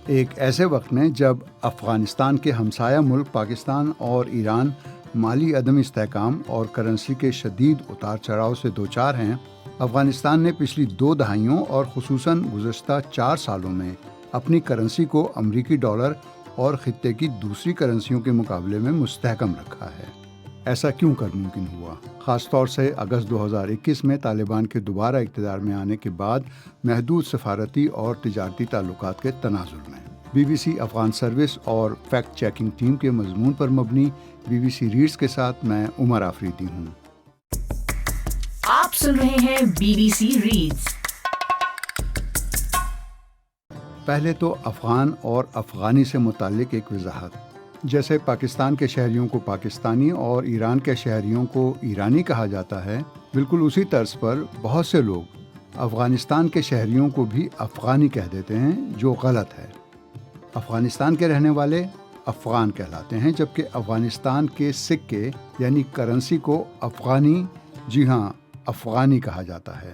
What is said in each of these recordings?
ایک ایسے وقت میں جب افغانستان کے ہمسایہ ملک پاکستان اور ایران مالی عدم استحکام اور کرنسی کے شدید اتار چڑھاؤ سے دوچار ہیں، افغانستان نے پچھلی 2 دہائیوں اور خصوصاً گزشتہ 4 سالوں میں اپنی کرنسی کو امریکی ڈالر اور خطے کی دوسری کرنسیوں کے مقابلے میں مستحکم رکھا ہے۔ ایسا کیوں کر ممکن ہوا؟ خاص طور سے اگست 2021 میں طالبان کے دوبارہ اقتدار میں آنے کے بعد محدود سفارتی اور تجارتی تعلقات کے تناظر میں۔ B B C Afghan service اور فیکٹ چیکنگ ٹیم کے مضمون پر مبنی بی بی سی ریڈز کے ساتھ میں عمر آفریدی ہوں۔ آپ سن رہے ہیں بی بی سی ریڈز۔ پہلے تو افغان اور افغانی سے متعلق ایک وضاحت۔ جیسے پاکستان کے شہریوں کو پاکستانی اور ایران کے شہریوں کو ایرانی کہا جاتا ہے، بالکل اسی طرز پر بہت سے لوگ افغانستان کے شہریوں کو بھی افغانی کہہ دیتے ہیں، جو غلط ہے۔ افغانستان کے رہنے والے افغان کہلاتے ہیں، جبکہ افغانستان کے سکے یعنی کرنسی کو افغانی، جی ہاں، افغانی کہا جاتا ہے۔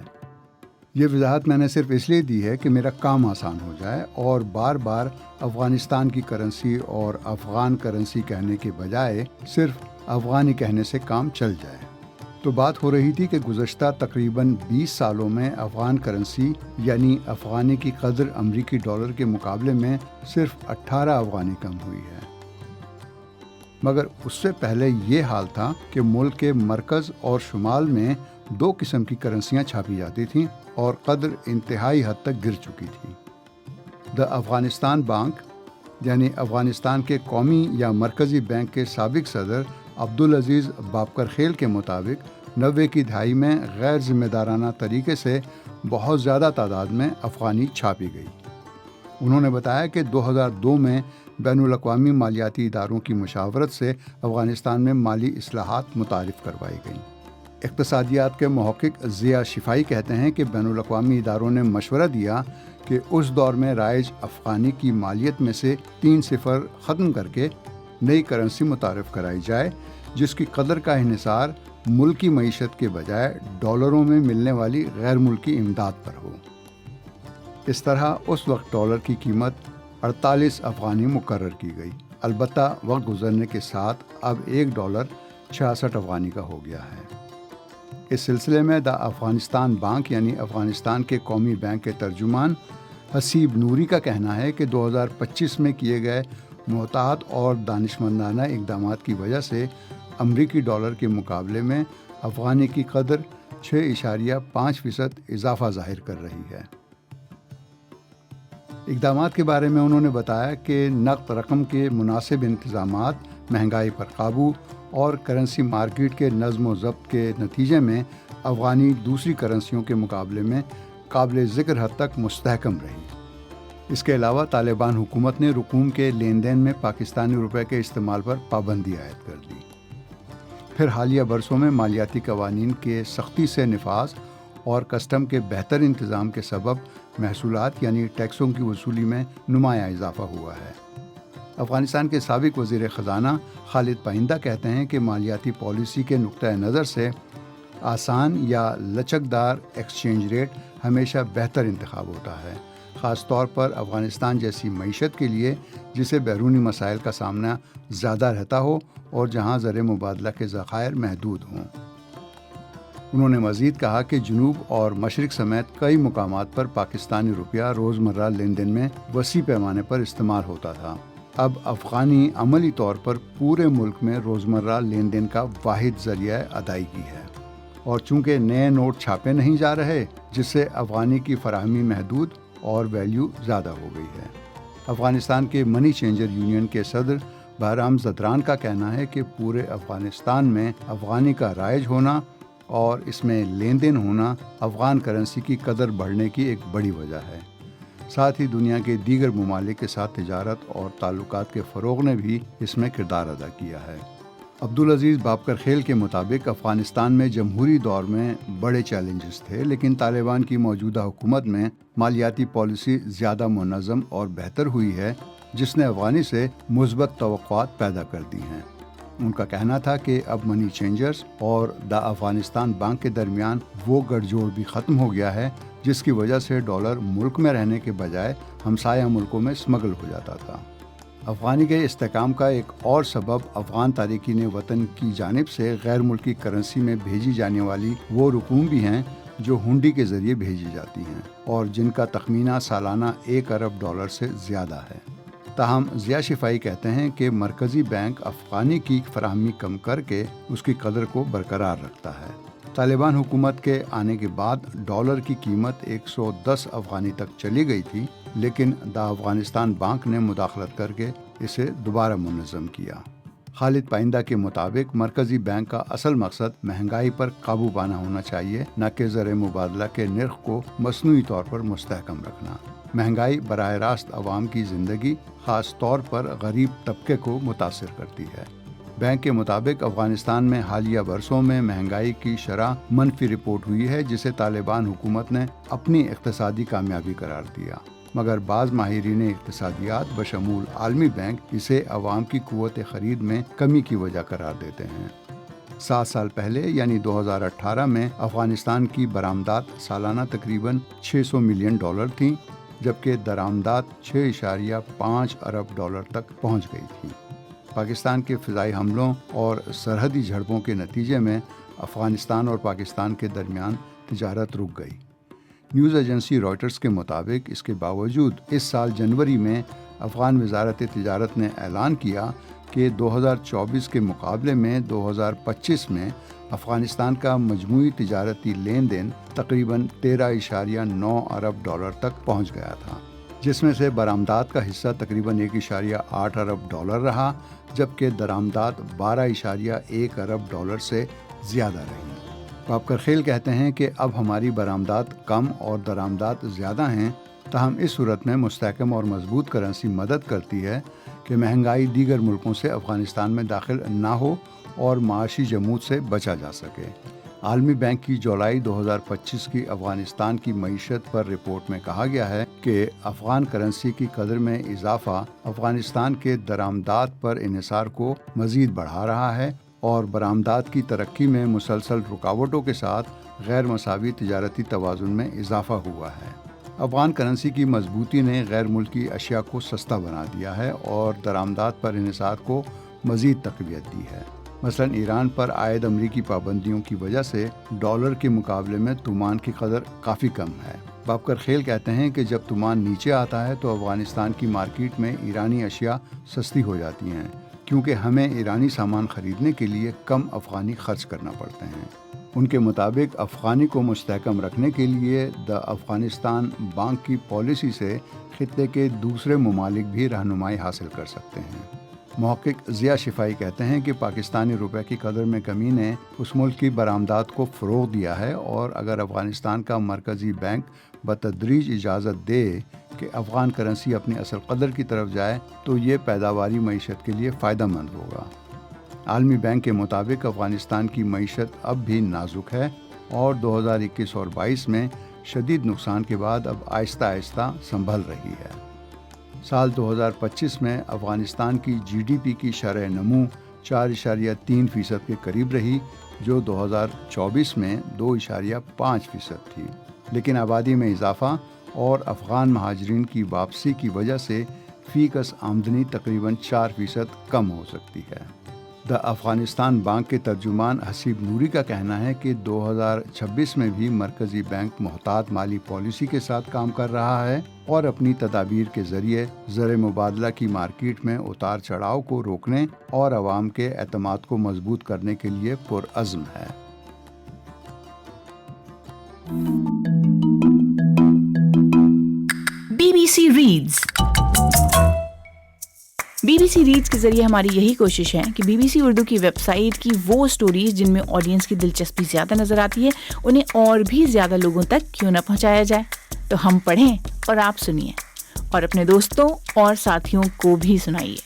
یہ وضاحت میں نے صرف اس لیے دی ہے کہ میرا کام آسان ہو جائے اور بار بار افغانستان کی کرنسی اور افغان کرنسی کہنے کے بجائے صرف افغانی کہنے سے کام چل جائے۔ تو بات ہو رہی تھی کہ گزشتہ تقریباً 20 سالوں میں افغان کرنسی یعنی افغانی کی قدر امریکی ڈالر کے مقابلے میں صرف 18 افغانی کم ہوئی ہے۔ مگر اس سے پہلے یہ حال تھا کہ ملک کے مرکز اور شمال میں 2 قسم کی کرنسیاں چھاپی جاتی تھیں اور قدر انتہائی حد تک گر چکی تھی۔ دا افغانستان بینک یعنی افغانستان کے قومی یا مرکزی بینک کے سابق صدر عبدالعزیز بابکرخیل کے مطابق 90 کی دہائی میں غیر ذمہ دارانہ طریقے سے بہت زیادہ تعداد میں افغانی چھاپی گئی۔ انہوں نے بتایا کہ 2002 میں بین الاقوامی مالیاتی اداروں کی مشاورت سے افغانستان میں مالی اصلاحات متعارف کروائی گئیں۔ اقتصادیات کے محقق ضیاء شفائی کہتے ہیں کہ بین الاقوامی اداروں نے مشورہ دیا کہ اس دور میں رائج افغانی کی مالیت میں سے 3 صفر ختم کر کے نئی کرنسی متعارف کرائی جائے، جس کی قدر کا انحصار ملکی معیشت کے بجائے ڈالروں میں ملنے والی غیر ملکی امداد پر ہو۔ اس طرح اس وقت ڈالر کی قیمت 48 افغانی مقرر کی گئی۔ البتہ وقت گزرنے کے ساتھ اب ایک ڈالر 66 افغانی کا ہو گیا ہے۔ اس سلسلے میں دا افغانستان بینک یعنی افغانستان کے قومی بینک کے ترجمان حسیب نوری کا کہنا ہے کہ 2025 میں کیے گئے محتاط اور دانشمندانہ اقدامات کی وجہ سے امریکی ڈالر کے مقابلے میں افغانی کی قدر 6.5% اضافہ ظاہر کر رہی ہے۔ اقدامات کے بارے میں انہوں نے بتایا کہ نقد رقم کے مناسب انتظامات، مہنگائی پر قابو اور کرنسی مارکیٹ کے نظم و ضبط کے نتیجے میں افغانی دوسری کرنسیوں کے مقابلے میں قابل ذکر حد تک مستحکم رہی۔ اس کے علاوہ طالبان حکومت نے رقوم کے لین دین میں پاکستانی روپے کے استعمال پر پابندی عائد کر دی۔ پھر حالیہ برسوں میں مالیاتی قوانین کے سختی سے نفاذ اور کسٹم کے بہتر انتظام کے سبب محصولات یعنی ٹیکسوں کی وصولی میں نمایاں اضافہ ہوا ہے۔ افغانستان کے سابق وزیر خزانہ خالد پائندہ کہتے ہیں کہ مالیاتی پالیسی کے نقطۂ نظر سے آسان یا لچکدار ایکسچینج ریٹ ہمیشہ بہتر انتخاب ہوتا ہے، خاص طور پر افغانستان جیسی معیشت کے لیے جسے بیرونی مسائل کا سامنا زیادہ رہتا ہو اور جہاں زر مبادلہ کے ذخائر محدود ہوں۔ انہوں نے مزید کہا کہ جنوب اور مشرق سمیت کئی مقامات پر پاکستانی روپیہ روزمرہ لین دین میں وسیع پیمانے پر استعمال ہوتا تھا۔ اب افغانی عملی طور پر پورے ملک میں روزمرہ لین دین کا واحد ذریعہ ادائیگی ہے، اور چونکہ نئے نوٹ چھاپے نہیں جا رہے، جس سے افغانی کی فراہمی محدود اور ویلیو زیادہ ہو گئی ہے۔ افغانستان کے منی چینجر یونین کے صدر بہرام زدران کا کہنا ہے کہ پورے افغانستان میں افغانی کا رائج ہونا اور اس میں لین دین ہونا افغان کرنسی کی قدر بڑھنے کی ایک بڑی وجہ ہے۔ ساتھ ہی دنیا کے دیگر ممالک کے ساتھ تجارت اور تعلقات کے فروغ نے بھی اس میں کردار ادا کیا ہے۔ عبدالعزیز بابکرخیل کے مطابق افغانستان میں جمہوری دور میں بڑے چیلنجز تھے، لیکن طالبان کی موجودہ حکومت میں مالیاتی پالیسی زیادہ منظم اور بہتر ہوئی ہے، جس نے افغانی سے مثبت توقعات پیدا کر دی ہیں۔ ان کا کہنا تھا کہ اب منی چینجرز اور دا افغانستان بینک کے درمیان وہ گٹھ جوڑ بھی ختم ہو گیا ہے جس کی وجہ سے ڈالر ملک میں رہنے کے بجائے ہمسایہ ملکوں میں اسمگل ہو جاتا تھا۔ افغانی کے استحکام کا ایک اور سبب افغان تارکین وطن کی جانب سے غیر ملکی کرنسی میں بھیجی جانے والی وہ رقوم بھی ہیں جو ہنڈی کے ذریعے بھیجی جاتی ہیں اور جن کا تخمینہ سالانہ 1 ارب ڈالر سے زیادہ ہے۔ تاہم ضیاء شفائی کہتے ہیں کہ مرکزی بینک افغانی کی فراہمی کم کر کے اس کی قدر کو برقرار رکھتا ہے۔ طالبان حکومت کے آنے کے بعد ڈالر کی قیمت 110 افغانی تک چلی گئی تھی، لیکن دا افغانستان بینک نے مداخلت کر کے اسے دوبارہ منظم کیا۔ خالد پائندہ کے مطابق مرکزی بینک کا اصل مقصد مہنگائی پر قابو پانا ہونا چاہیے، نہ کہ زر مبادلہ کے نرخ کو مصنوعی طور پر مستحکم رکھنا۔ مہنگائی براہ راست عوام کی زندگی، خاص طور پر غریب طبقے کو متاثر کرتی ہے۔ بینک کے مطابق افغانستان میں حالیہ برسوں میں مہنگائی کی شرح منفی رپورٹ ہوئی ہے، جسے طالبان حکومت نے اپنی اقتصادی کامیابی قرار دیا، مگر بعض ماہرین اقتصادیات بشمول عالمی بینک اسے عوام کی قوت خرید میں کمی کی وجہ قرار دیتے ہیں۔ 7 سال پہلے یعنی 2018 میں افغانستان کی برآمدات سالانہ تقریباً 600 ملین ڈالر تھیں، جبکہ درآمدات 6.5 ارب ڈالر تک پہنچ گئی تھی۔ پاکستان کے فضائی حملوں اور سرحدی جھڑپوں کے نتیجے میں افغانستان اور پاکستان کے درمیان تجارت رک گئی۔ نیوز ایجنسی رائٹرز کے مطابق اس کے باوجود اس سال جنوری میں افغان وزارت تجارت نے اعلان کیا کہ 2024 کے مقابلے میں 2025 میں افغانستان کا مجموعی تجارتی لین دین تقریباً 13.9 ارب ڈالر تک پہنچ گیا تھا، جس میں سے برآمدات کا حصہ تقریباً 1.8 ارب ڈالر رہا، جبکہ درآمدات 12.1 ارب ڈالر سے زیادہ رہیں۔ بابکر خیل کہتے ہیں کہ اب ہماری برآمدات کم اور درآمدات زیادہ ہیں، تاہم اس صورت میں مستحکم اور مضبوط کرنسی مدد کرتی ہے کہ مہنگائی دیگر ملکوں سے افغانستان میں داخل نہ ہو اور معاشی جمود سے بچا جا سکے۔ عالمی بینک کی جولائی 2025 کی افغانستان کی معیشت پر رپورٹ میں کہا گیا ہے کہ افغان کرنسی کی قدر میں اضافہ افغانستان کے درآمدات پر انحصار کو مزید بڑھا رہا ہے اور برآمدات کی ترقی میں مسلسل رکاوٹوں کے ساتھ غیر مساوی تجارتی توازن میں اضافہ ہوا ہے۔ افغان کرنسی کی مضبوطی نے غیر ملکی اشیاء کو سستا بنا دیا ہے اور درآمدات پر انحصار کو مزید تقویت دی ہے۔ مثلا ایران پر عائد امریکی پابندیوں کی وجہ سے ڈالر کے مقابلے میں تومان کی قدر کافی کم ہے۔ بابکر خیل کہتے ہیں کہ جب تومان نیچے آتا ہے تو افغانستان کی مارکیٹ میں ایرانی اشیاء سستی ہو جاتی ہیں، کیونکہ ہمیں ایرانی سامان خریدنے کے لیے کم افغانی خرچ کرنا پڑتے ہیں۔ ان کے مطابق افغانی کو مستحکم رکھنے کے لیے دا افغانستان بینک کی پالیسی سے خطے کے دوسرے ممالک بھی رہنمائی حاصل کر سکتے ہیں۔ محقق ضیاء شفائی کہتے ہیں کہ پاکستانی روپے کی قدر میں کمی نے اس ملک کی برآمدات کو فروغ دیا ہے، اور اگر افغانستان کا مرکزی بینک بتدریج اجازت دے کہ افغان کرنسی اپنی اصل قدر کی طرف جائے تو یہ پیداواری معیشت کے لیے فائدہ مند ہوگا۔ عالمی بینک کے مطابق افغانستان کی معیشت اب بھی نازک ہے اور 2021 اور 22 میں شدید نقصان کے بعد اب آہستہ آہستہ سنبھل رہی ہے۔ سال 2025 میں افغانستان کی جی ڈی پی کی شرح نمو 4.3% کے قریب رہی، جو 2024 میں 2.5% تھی، لیکن آبادی میں اضافہ اور افغان مہاجرین کی واپسی کی وجہ سے فی کس آمدنی تقریباً 4% کم ہو سکتی ہے۔ دا افغانستان بینک کے ترجمان حسیب نوری کا کہنا ہے کہ 2026 میں بھی مرکزی بینک محتاط مالی پالیسی کے ساتھ کام کر رہا ہے اور اپنی تدابیر کے ذریعے زر مبادلہ کی مارکیٹ میں اتار چڑھاؤ کو روکنے اور عوام کے اعتماد کو مضبوط کرنے کے لیے پرعزم ہے۔ BBC Reads BBC ریڈز کے ذریعے ہماری یہی کوشش ہے کہ BBC اردو کی ویب سائٹ کی وہ سٹوریز جن میں آڈینس کی دلچسپی زیادہ نظر آتی ہے انہیں اور بھی زیادہ لوگوں تک کیوں نہ پہنچایا جائے۔ تو ہم پڑھیں اور آپ سنیے، اور اپنے دوستوں اور ساتھیوں کو بھی سنائیے۔